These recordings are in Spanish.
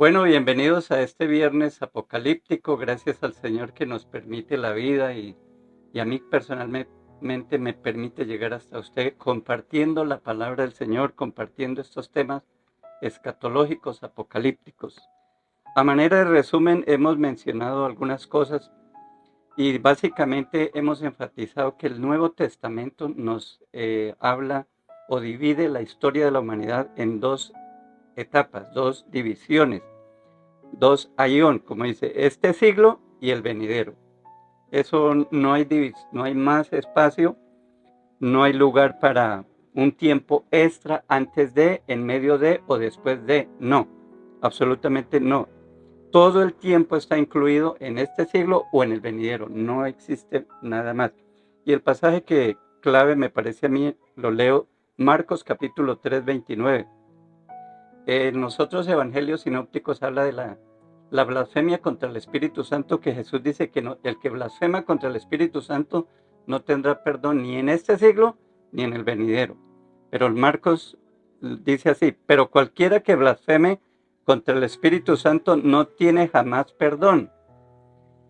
Bueno, bienvenidos a este viernes apocalíptico. Gracias al Señor que nos permite la vida y a mí personalmente me permite llegar hasta usted compartiendo la palabra del Señor, compartiendo estos temas escatológicos, apocalípticos. A manera de resumen, hemos mencionado algunas cosas y básicamente hemos enfatizado que el Nuevo Testamento nos habla o divide la historia de la humanidad en dos etapas, dos divisiones. Dos aion, como dice, este siglo y el venidero. Eso no hay más espacio, no hay lugar para un tiempo extra antes de, en medio de o después de. No, absolutamente no. Todo el tiempo está incluido en este siglo o en el venidero. No existe nada más. Y el pasaje que clave me parece a mí, lo leo, Marcos capítulo 3, 29. En los otros evangelios sinópticos habla de la blasfemia contra el Espíritu Santo, que Jesús dice que no, el que blasfema contra el Espíritu Santo no tendrá perdón ni en este siglo ni en el venidero. Pero el Marcos dice así: pero cualquiera que blasfeme contra el Espíritu Santo no tiene jamás perdón.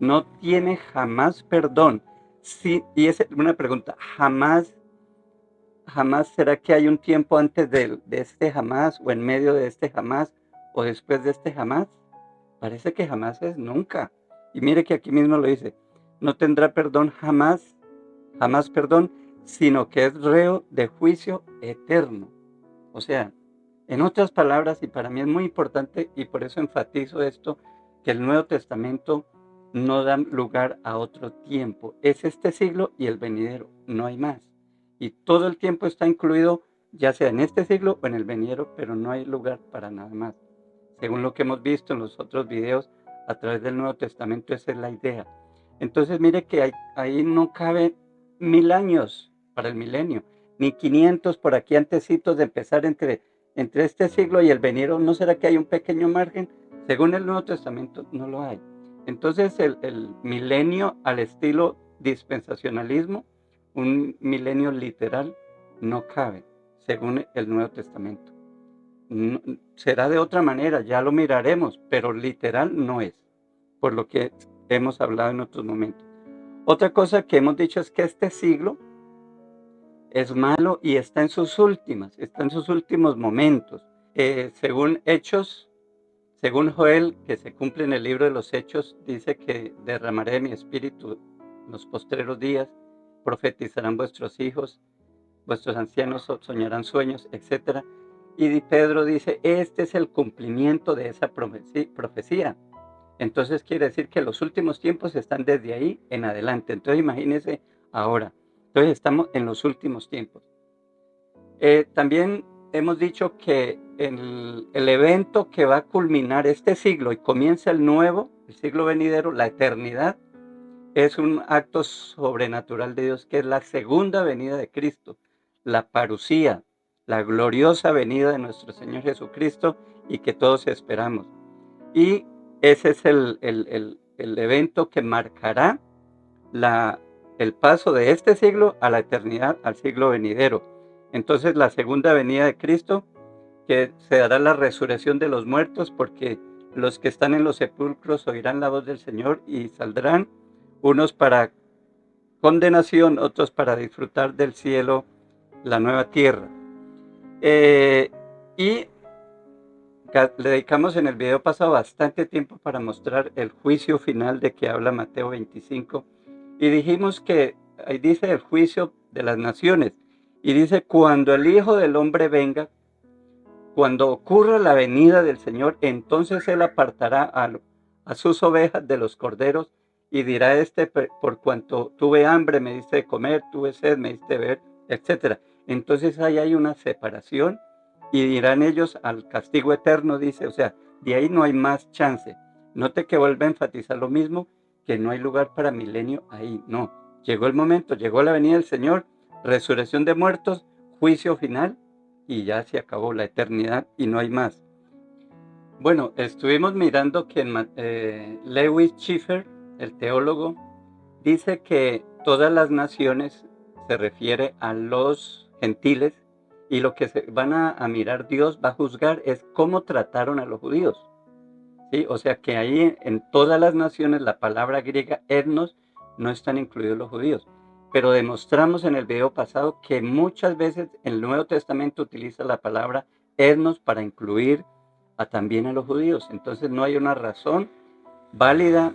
No tiene jamás perdón. Sí, y es una pregunta: jamás, ¿será que hay un tiempo antes de este jamás, o en medio de este jamás, o después de este jamás? Parece que jamás es nunca. Y mire que aquí mismo lo dice: no tendrá perdón jamás, jamás perdón, sino que es reo de juicio eterno. O sea, en otras palabras, y para mí es muy importante, y por eso enfatizo esto, que el Nuevo Testamento no da lugar a otro tiempo. Es este siglo y el venidero, no hay más. Y todo el tiempo está incluido, ya sea en este siglo o en el venidero, pero no hay lugar para nada más. Según lo que hemos visto en los otros videos a través del Nuevo Testamento, esa es la idea. Entonces mire que ahí no cabe 1000 años para el milenio, ni 500 por aquí antecitos de empezar entre este siglo y el venidero. ¿No será que hay un pequeño margen? Según el Nuevo Testamento no lo hay. Entonces el milenio al estilo dispensacionalismo, un milenio literal, no cabe según el Nuevo Testamento. Será de otra manera, ya lo miraremos, pero literal no es, por lo que hemos hablado en otros momentos. Otra cosa que hemos dicho es que este siglo es malo y está en sus últimos momentos. Según Hechos, según Joel, que se cumple en el libro de los Hechos, dice que derramaré mi espíritu en los postreros días, profetizarán vuestros hijos, vuestros ancianos soñarán sueños, etcétera. Y Pedro dice: este es el cumplimiento de esa profecía. Entonces quiere decir que los últimos tiempos están desde ahí en adelante. Entonces imagínense ahora. Entonces estamos en los últimos tiempos. También hemos dicho que el evento que va a culminar este siglo y comienza el nuevo, el siglo venidero, la eternidad, es un acto sobrenatural de Dios, que es la segunda venida de Cristo, la parusía, la gloriosa venida de nuestro Señor Jesucristo, y que todos esperamos. Y ese es el evento que marcará el paso de este siglo a la eternidad, al siglo venidero. Entonces la segunda venida de Cristo, que se dará la resurrección de los muertos, porque los que están en los sepulcros oirán la voz del Señor y saldrán, unos para condenación, otros para disfrutar del cielo, la nueva tierra. Y le dedicamos en el video pasado bastante tiempo para mostrar el juicio final de que habla Mateo 25. Y dijimos que ahí dice el juicio de las naciones. Y dice: cuando el Hijo del Hombre venga, cuando ocurra la venida del Señor, entonces Él apartará a sus ovejas de los corderos, y dirá: por cuanto tuve hambre me diste de comer, tuve sed me diste de beber, etc. Entonces ahí hay una separación, y dirán ellos al castigo eterno, dice. O sea, de ahí no hay más chance. Note que vuelve a enfatizar lo mismo, que no hay lugar para milenio ahí. No, llegó el momento, llegó la venida del Señor, resurrección de muertos, juicio final, y ya se acabó la eternidad y no hay más. Bueno, estuvimos mirando que Lewis Schiffer, el teólogo, dice que todas las naciones se refiere a los gentiles, y lo que se van a mirar, Dios va a juzgar, es cómo trataron a los judíos. ¿sí? O sea que ahí en todas las naciones la palabra griega etnos no están incluidos los judíos. Pero demostramos en el video pasado que muchas veces el Nuevo Testamento utiliza la palabra etnos para incluir también a los judíos. Entonces no hay una razón válida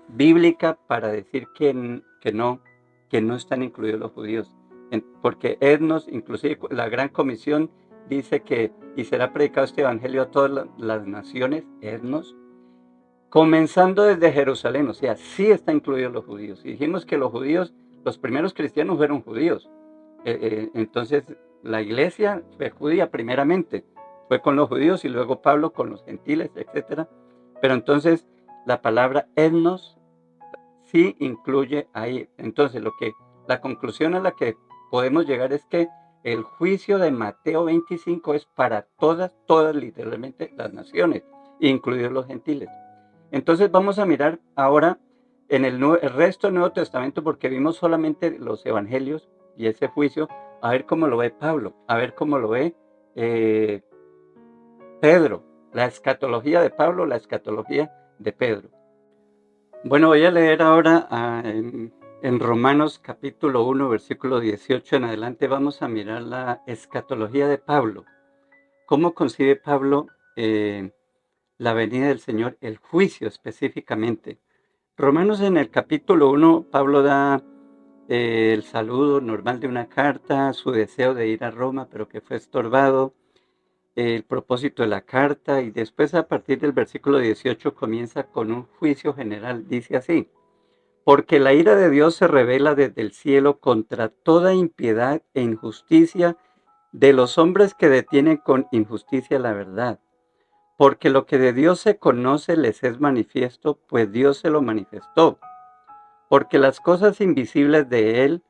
bíblica para decir que no están incluidos los judíos. Porque etnos, inclusive la Gran Comisión dice que y será predicado este evangelio a todas las naciones, etnos, comenzando desde Jerusalén. O sea, sí están incluidos los judíos. Y dijimos que los judíos, los primeros cristianos fueron judíos. Entonces la iglesia fue judía primeramente, fue con los judíos y luego Pablo con los gentiles, etcétera. Pero entonces la palabra etnos sí incluye ahí. Entonces la conclusión a la que podemos llegar es que el juicio de Mateo 25 es para todas literalmente las naciones, incluidos los gentiles. Entonces vamos a mirar ahora en el resto del Nuevo Testamento, porque vimos solamente los evangelios y ese juicio, a ver cómo lo ve Pablo, a ver cómo lo ve Pedro, la escatología de Pablo, la escatología de Pedro. Bueno, voy a leer ahora en Romanos capítulo 1, versículo 18 en adelante. Vamos a mirar la escatología de Pablo. ¿Cómo concibe Pablo la venida del Señor, el juicio específicamente? Romanos en el capítulo 1, Pablo da el saludo normal de una carta, su deseo de ir a Roma, pero que fue estorbado, el propósito de la carta, y después a partir del versículo 18 comienza con un juicio general. Dice así: porque la ira de Dios se revela desde el cielo contra toda impiedad e injusticia de los hombres que detienen con injusticia la verdad. Porque lo que de Dios se conoce les es manifiesto, pues Dios se lo manifestó. Porque las cosas invisibles de Él,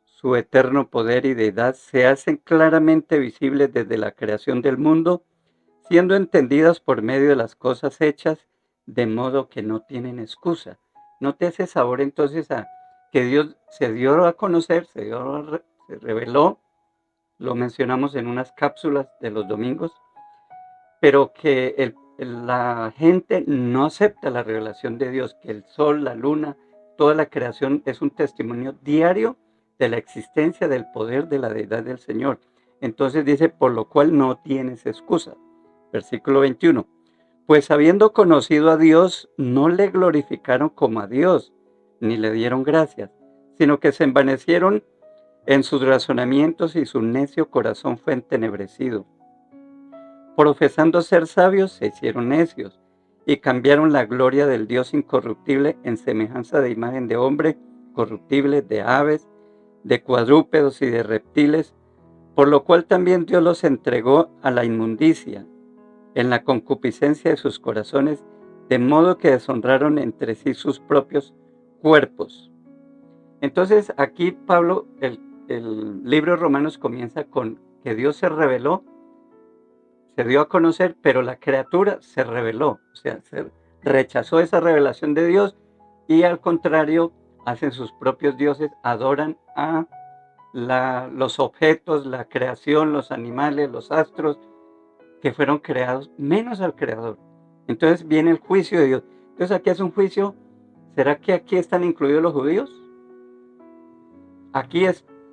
su eterno poder y deidad, se hacen claramente visibles desde la creación del mundo, siendo entendidas por medio de las cosas hechas, de modo que no tienen excusa. Note ese sabor entonces a que Dios se dio a conocer, se reveló, lo mencionamos en unas cápsulas de los domingos, pero que la gente no acepta la revelación de Dios, que el sol, la luna, toda la creación es un testimonio diario de la existencia del poder de la deidad del Señor. Entonces dice, por lo cual no tienes excusa. Versículo 21. Pues habiendo conocido a Dios, no le glorificaron como a Dios, ni le dieron gracias, sino que se envanecieron en sus razonamientos y su necio corazón fue entenebrecido. Profesando ser sabios, se hicieron necios y cambiaron la gloria del Dios incorruptible en semejanza de imagen de hombre corruptible, de aves, de cuadrúpedos y de reptiles, por lo cual también Dios los entregó a la inmundicia en la concupiscencia de sus corazones, de modo que deshonraron entre sí sus propios cuerpos. Entonces aquí Pablo, el libro de Romanos comienza con que Dios se reveló, se dio a conocer, pero la criatura se rebeló, o sea, se rechazó esa revelación de Dios y al contrario hacen sus propios dioses, adoran a los objetos, la creación, los animales, los astros que fueron creados, menos al Creador. Entonces viene el juicio de Dios. Entonces aquí es un juicio. ¿Será que aquí están incluidos los judíos? Aquí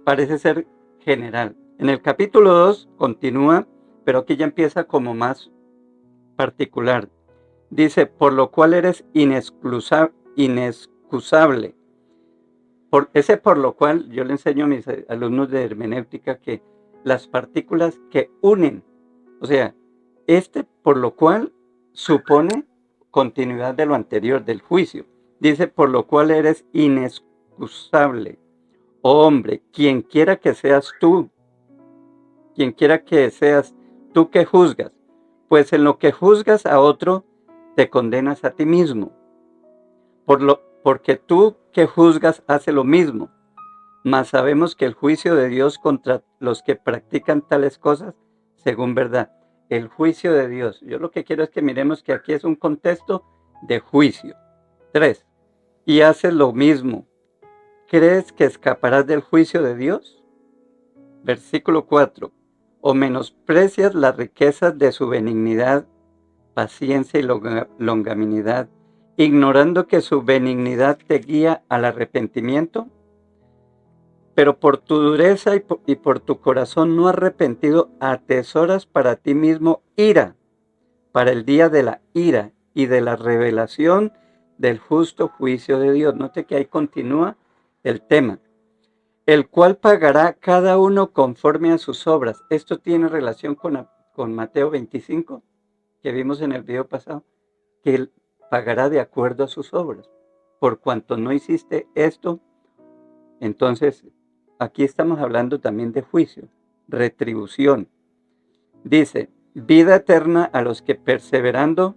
parece ser general. En el capítulo 2 continúa, pero aquí ya empieza como más particular. Dice, por lo cual eres inexcusable. Por lo cual yo le enseño a mis alumnos de hermenéutica que las partículas que unen, o sea, por lo cual supone continuidad de lo anterior, del juicio. Dice, por lo cual eres inexcusable. Oh hombre, quien quiera que seas tú que juzgas, pues en lo que juzgas a otro, te condenas a ti mismo. Porque tú que juzgas hace lo mismo. Mas sabemos que el juicio de Dios contra los que practican tales cosas, según verdad. El juicio de Dios. Yo lo que quiero es que miremos que aquí es un contexto de juicio. 3. Y haces lo mismo. ¿Crees que escaparás del juicio de Dios? Versículo 4. O menosprecias las riquezas de su benignidad, paciencia y longanimidad, ignorando que su benignidad te guía al arrepentimiento? Pero por tu dureza y por tu corazón no arrepentido, atesoras para ti mismo ira, para el día de la ira y de la revelación del justo juicio de Dios. Note que ahí continúa el tema. El cual pagará cada uno conforme a sus obras. Esto tiene relación con Mateo 25, que vimos en el video pasado, que él pagará de acuerdo a sus obras. Por cuanto no hiciste esto, entonces aquí estamos hablando también de juicio, retribución. Dice, vida eterna a los que perseverando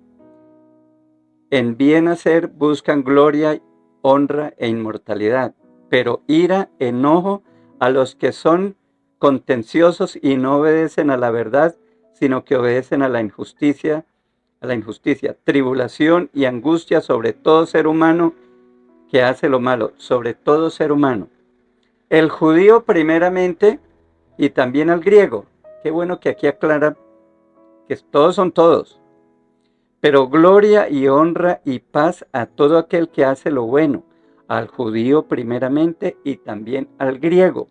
en bien hacer buscan gloria, honra e inmortalidad, pero ira, enojo a los que son contenciosos y no obedecen a la verdad, sino que obedecen a la injusticia, tribulación y angustia sobre todo ser humano que hace lo malo, sobre todo ser humano. El judío primeramente y también al griego. Qué bueno que aquí aclara que todos son todos. Pero gloria y honra y paz a todo aquel que hace lo bueno, al judío primeramente y también al griego.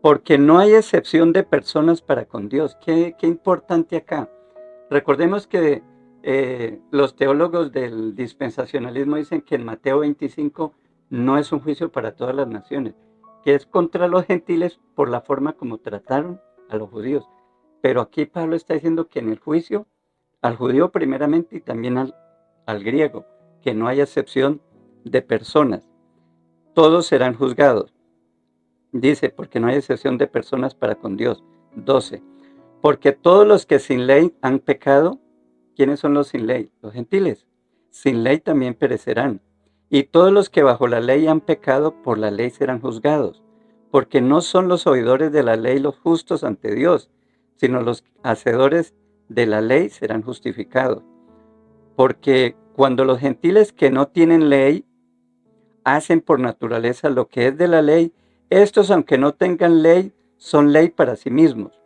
Porque no hay excepción de personas para con Dios. Qué importante acá. Recordemos que los teólogos del dispensacionalismo dicen que en Mateo 25 no es un juicio para todas las naciones, que es contra los gentiles por la forma como trataron a los judíos. Pero aquí Pablo está diciendo que en el juicio, al judío primeramente y también al griego, que no hay excepción de personas. Todos serán juzgados. Dice, porque no hay excepción de personas para con Dios. 12. Porque todos los que sin ley han pecado, ¿quiénes son los sin ley? Los gentiles. Sin ley también perecerán. Y todos los que bajo la ley han pecado, por la ley serán juzgados. Porque no son los oidores de la ley los justos ante Dios, sino los hacedores de la ley serán justificados. Porque cuando los gentiles que no tienen ley hacen por naturaleza lo que es de la ley, estos, aunque no tengan ley, son ley para sí mismos,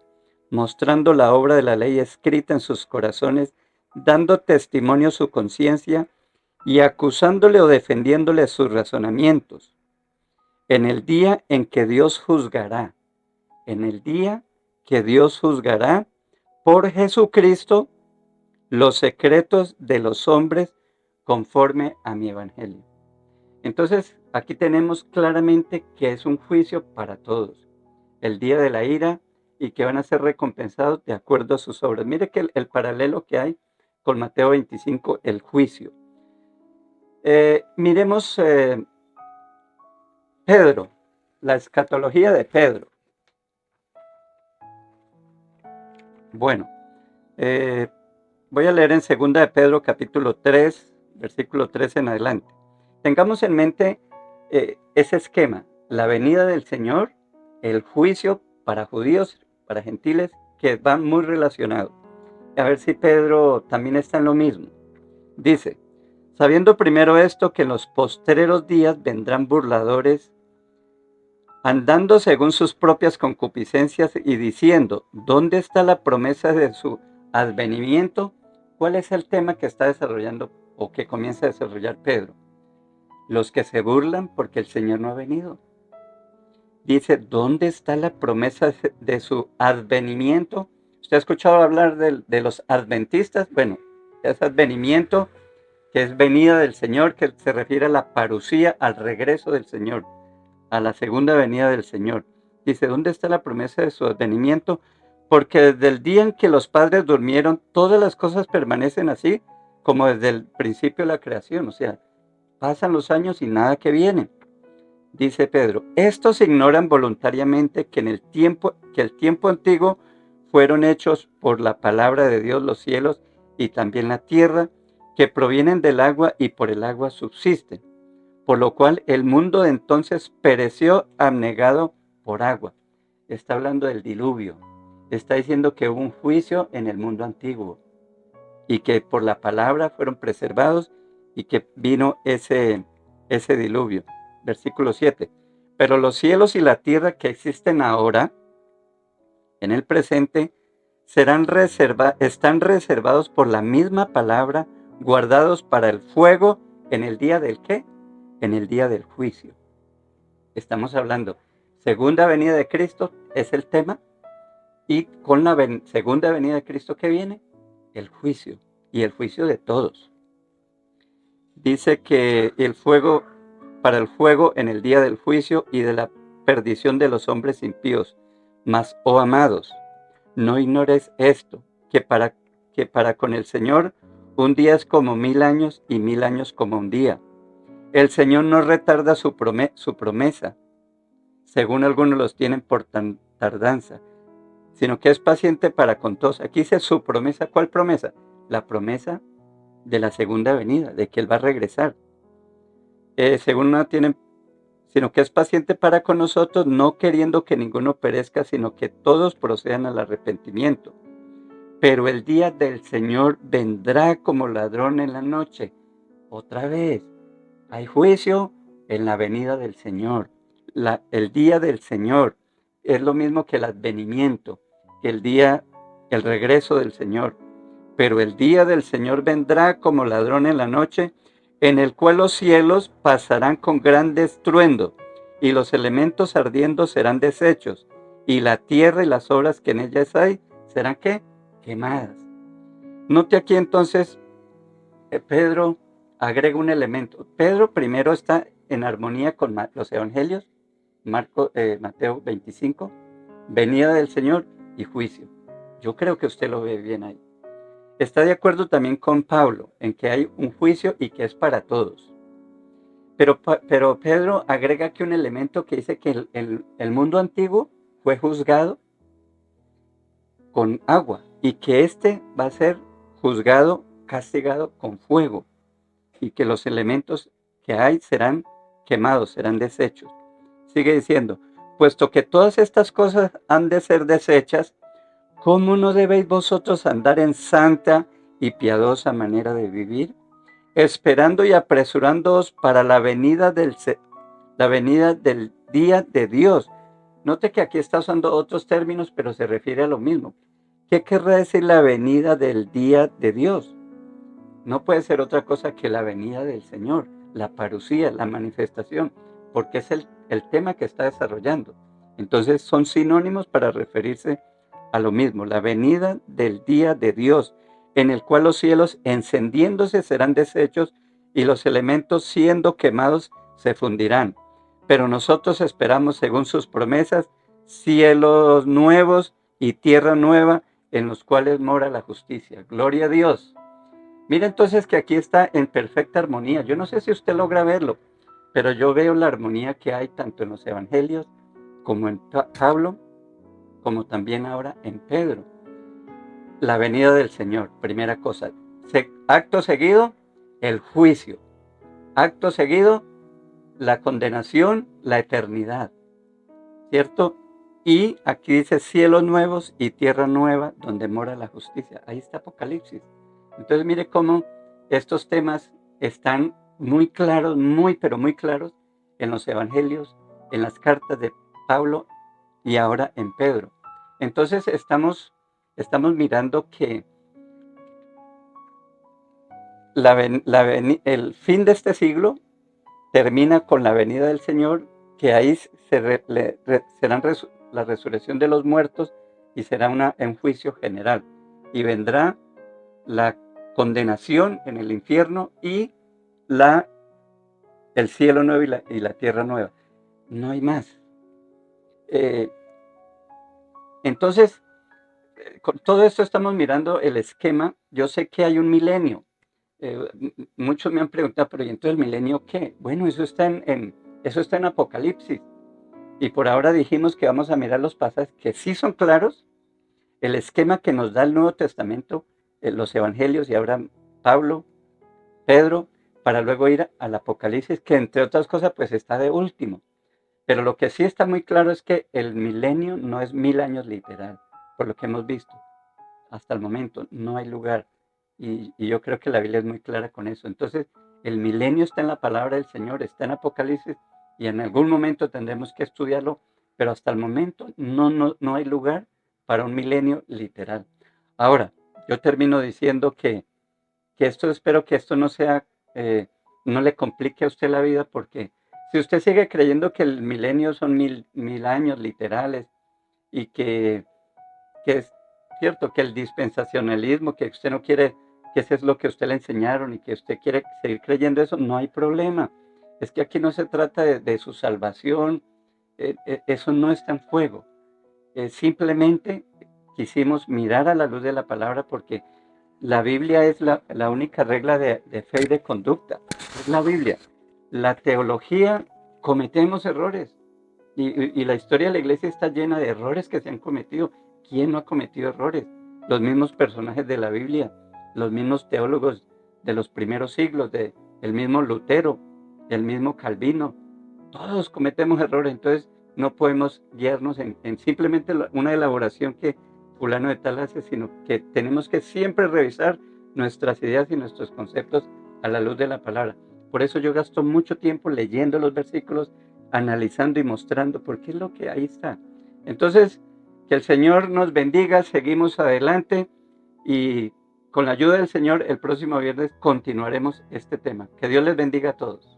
mostrando la obra de la ley escrita en sus corazones, dando testimonio su conciencia y acusándole o defendiéndole sus razonamientos. En el día en que Dios juzgará, en el día que Dios juzgará por Jesucristo los secretos de los hombres conforme a mi evangelio. Entonces, aquí tenemos claramente que es un juicio para todos. El día de la ira y que van a ser recompensados de acuerdo a sus obras. Mire que el paralelo que hay con Mateo 25, el juicio. Miremos Pedro, la escatología de Pedro. Bueno, voy a leer en 2 de Pedro capítulo 3, versículo 3 en adelante. Tengamos en mente ese esquema, la venida del Señor, el juicio para judíos, para gentiles, que van muy relacionados. A ver si Pedro también está en lo mismo. Dice, sabiendo primero esto, que en los postreros días vendrán burladores, andando según sus propias concupiscencias y diciendo, ¿dónde está la promesa de su advenimiento? ¿Cuál es el tema que está desarrollando o que comienza a desarrollar Pedro? Los que se burlan porque el Señor no ha venido. Dice, ¿dónde está la promesa de su advenimiento? ¿Usted ha escuchado hablar de los adventistas? Bueno, es advenimiento, que es venida del Señor, que se refiere a la parucía, al regreso del Señor, a la segunda venida del Señor. Dice, ¿dónde está la promesa de su advenimiento? Porque desde el día en que los padres durmieron, todas las cosas permanecen así, como desde el principio de la creación. O sea, pasan los años y nada que viene. Dice Pedro, estos ignoran voluntariamente que el tiempo antiguo fueron hechos por la palabra de Dios los cielos y también la tierra, que provienen del agua y por el agua subsisten, por lo cual el mundo de entonces pereció abnegado por agua. Está hablando del diluvio. Está diciendo que hubo un juicio en el mundo antiguo y que por la palabra fueron preservados y que vino ese diluvio. Versículo 7. Pero los cielos y la tierra que existen ahora, en el presente, están reservados por la misma palabra, guardados para el fuego en el día del ¿qué? En el día del juicio. Estamos hablando, segunda venida de Cristo es el tema, y con la segunda venida de Cristo que viene, el juicio, y el juicio de todos. Dice que para el fuego en el día del juicio y de la perdición de los hombres impíos. Mas, oh amados, no ignores esto, que para con el Señor un día es como 1000 años y 1000 años como un día. El Señor no retarda su promesa, según algunos los tienen por tardanza, sino que es paciente para con todos. Aquí dice su promesa. ¿Cuál promesa? La promesa de la segunda venida, de que Él va a regresar. Según no tienen, sino que es paciente para con nosotros, no queriendo que ninguno perezca, sino que todos procedan al arrepentimiento. Pero el día del Señor vendrá como ladrón en la noche. Otra vez, hay juicio en la venida del Señor. El día del Señor es lo mismo que el advenimiento, que el regreso del Señor. Pero el día del Señor vendrá como ladrón en la noche, en el cual los cielos pasarán con gran estruendo, y los elementos ardiendo serán deshechos, y la tierra y las obras que en ellas hay serán ¿qué? Quemadas. Note aquí entonces, Pedro agrega un elemento. Pedro primero está en armonía con los evangelios, Mateo 25, venida del Señor y juicio. Yo creo que usted lo ve bien ahí. Está de acuerdo también con Pablo en que hay un juicio y que es para todos. Pero Pedro agrega aquí un elemento que dice que el mundo antiguo fue juzgado con agua y que este va a ser juzgado, castigado con fuego, y que los elementos que hay serán quemados, serán deshechos. Sigue diciendo, puesto que todas estas cosas han de ser deshechas, ¿cómo no debéis vosotros andar en santa y piadosa manera de vivir, esperando y apresurándoos para la venida del día de Dios? Note que aquí está usando otros términos, pero se refiere a lo mismo. ¿Qué querrá decir la venida del día de Dios? No puede ser otra cosa que la venida del Señor, la parucía, la manifestación, porque es el tema que está desarrollando. Entonces son sinónimos para referirse a lo mismo, la venida del día de Dios, en el cual los cielos encendiéndose serán deshechos y los elementos siendo quemados se fundirán. Pero nosotros esperamos, según sus promesas, cielos nuevos y tierra nueva en los cuales mora la justicia. Gloria a Dios. Mira entonces que aquí está en perfecta armonía. Yo no sé si usted logra verlo, pero yo veo la armonía que hay tanto en los evangelios como en Pablo, como también ahora en Pedro. La venida del Señor, primera cosa. Acto seguido, el juicio. Acto seguido, la condenación, la eternidad. ¿Cierto? Y aquí dice cielos nuevos y tierra nueva donde mora la justicia. Ahí está Apocalipsis. Entonces mire cómo estos temas están muy claros, pero muy claros en los evangelios, en las cartas de Pablo y ahora en Pedro. Entonces estamos mirando que el fin de este siglo termina con la venida del Señor, que ahí será la resurrección de los muertos y será un juicio general. Y vendrá la condenación en el infierno y el cielo nuevo y la tierra nueva. No hay más. Entonces, con todo esto estamos mirando el esquema. Yo sé que hay un milenio. Muchos me han preguntado, pero ¿y entonces el milenio qué? Bueno, eso está en Apocalipsis. Y por ahora dijimos que vamos a mirar los pasajes que sí son claros, el esquema que nos da el Nuevo Testamento, los evangelios y ahora Pablo, Pedro, para luego ir al Apocalipsis, que entre otras cosas pues está de último. Pero lo que sí está muy claro es que el milenio no es 1000 años literal, por lo que hemos visto. Hasta el momento no hay lugar. Y yo creo que la Biblia es muy clara con eso. Entonces, el milenio está en la palabra del Señor, está en Apocalipsis, y en algún momento tendremos que estudiarlo, pero hasta el momento no hay lugar para un milenio literal. Ahora, yo termino diciendo que esto, espero que esto no sea, no le complique a usted la vida, porque si usted sigue creyendo que el milenio son mil años literales y que es cierto que el dispensacionalismo, que usted no quiere, que eso es lo que a usted le enseñaron y que usted quiere seguir creyendo eso, no hay problema. Es que aquí no se trata de su salvación, eso no está en juego. Simplemente quisimos mirar a la luz de la palabra porque la Biblia es la única regla de fe y de conducta. Es la Biblia. La teología, cometemos errores. Y la historia de la iglesia está llena de errores que se han cometido. ¿Quién no ha cometido errores? Los mismos personajes de la Biblia, los mismos teólogos de los primeros siglos, el mismo Lutero, el mismo Calvino. Todos cometemos errores, entonces no podemos guiarnos en simplemente una elaboración que fulano de tal hace, sino que tenemos que siempre revisar nuestras ideas y nuestros conceptos a la luz de la palabra. Por eso yo gasto mucho tiempo leyendo los versículos, analizando y mostrando, porque es lo que ahí está. Entonces, que el Señor nos bendiga, seguimos adelante y con la ayuda del Señor el próximo viernes continuaremos este tema. Que Dios les bendiga a todos.